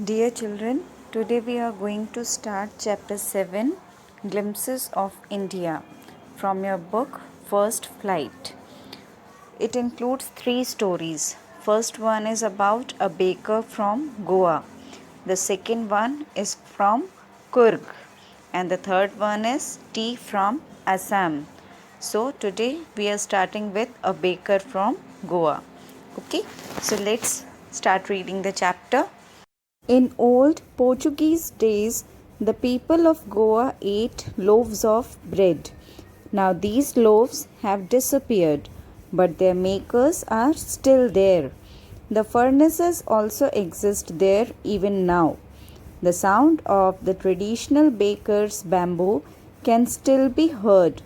Dear children, today we are going to start chapter 7, Glimpses of India, from your book Firstflight. It includes 3 stories. First one is about a baker from Goa. The second one is from Kurg. And the third one is tea from Assam. So today we are starting with a baker from Goa. Okay, so let's start reading the chapter. In old Portuguese days, the people of Goa ate loaves of bread. Now these loaves have disappeared, but their makers are still there. The furnaces also exist there even now. The sound of the traditional baker's bamboo can still be heard.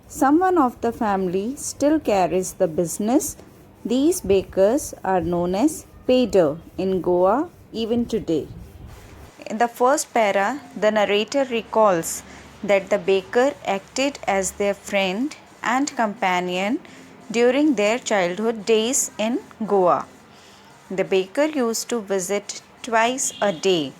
Someone of the family still carries the business. These bakers are known as Pader in Goa even today. In the first para, the narrator recalls that the baker acted as their friend and companion during their childhood days in Goa. The baker used to visit twice a day,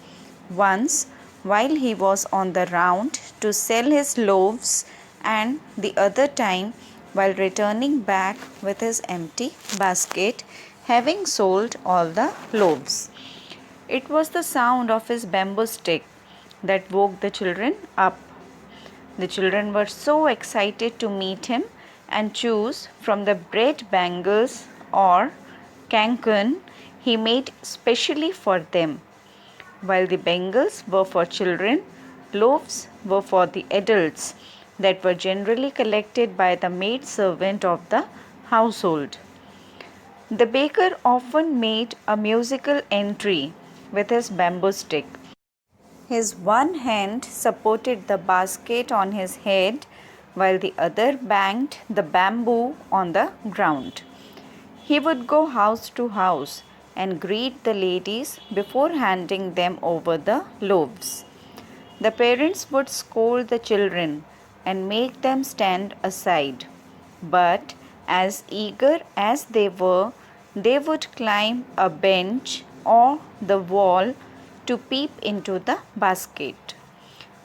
once while he was on the round to sell his loaves, and the other time while returning back with his empty basket, having sold all the loaves. It was the sound of his bamboo stick that woke the children up. The children were so excited to meet him and choose from the bread bangles or cancun he made specially for them. While the bangles were for children, loaves were for the adults that were generally collected by the maid servant of the household. The baker often made a musical entry with his bamboo stick. His one hand supported the basket on his head while the other banged the bamboo on the ground. He would go house to house and greet the ladies before handing them over the loaves. The parents would scold the children and make them stand aside, but as eager as they were, they would climb a bench or the wall to peep into the basket.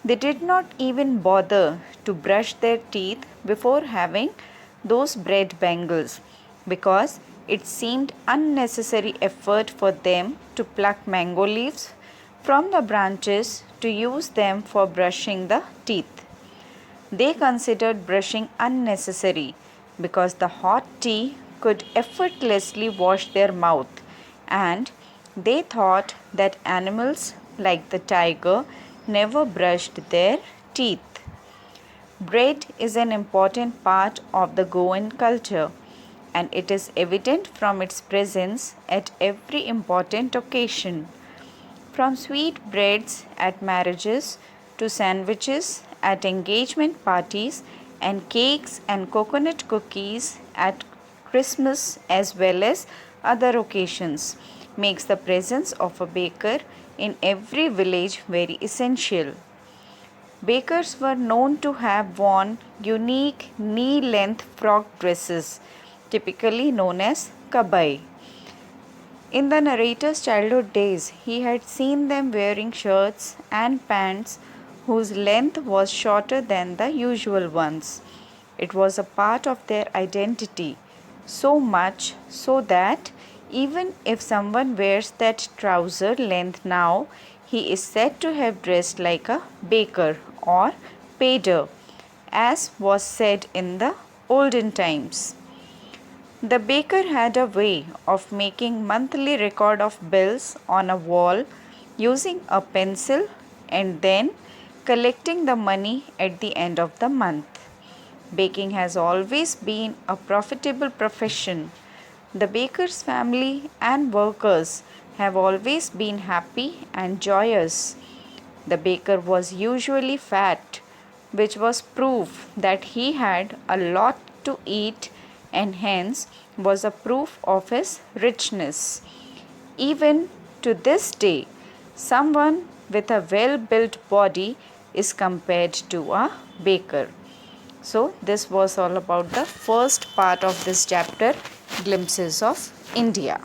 They did not even bother to brush their teeth before having those bread bangles because it seemed unnecessary effort for them to pluck mango leaves from the branches to use them for brushing the teeth. They considered brushing unnecessary because the hot tea could effortlessly wash their mouth, and they thought that animals like the tiger never brushed their teeth. Bread is an important part of the Goan culture, and it is evident from its presence at every important occasion. From sweet breads at marriages to sandwiches at engagement parties and cakes and coconut cookies at Christmas as well as other occasions, makes the presence of a baker in every village very essential. Bakers were known to have worn unique knee-length frock dresses, typically known as kabai. In the narrator's childhood days, he had seen them wearing shirts and pants whose length was shorter than the usual ones. It was a part of their identity, so much so that even if someone wears that trouser length now, he is said to have dressed like a baker or pader, as was said in the olden times. The baker had a way of making monthly record of bills on a wall using a pencil and then collecting the money at the end of the month. Baking has always been a profitable profession. The baker's family and workers have always been happy and joyous. The baker was usually fat, which was proof that he had a lot to eat and hence was a proof of his richness. Even to this day, someone with a well-built body is compared to a baker. So this was all about the first part of this chapter, Glimpses of India.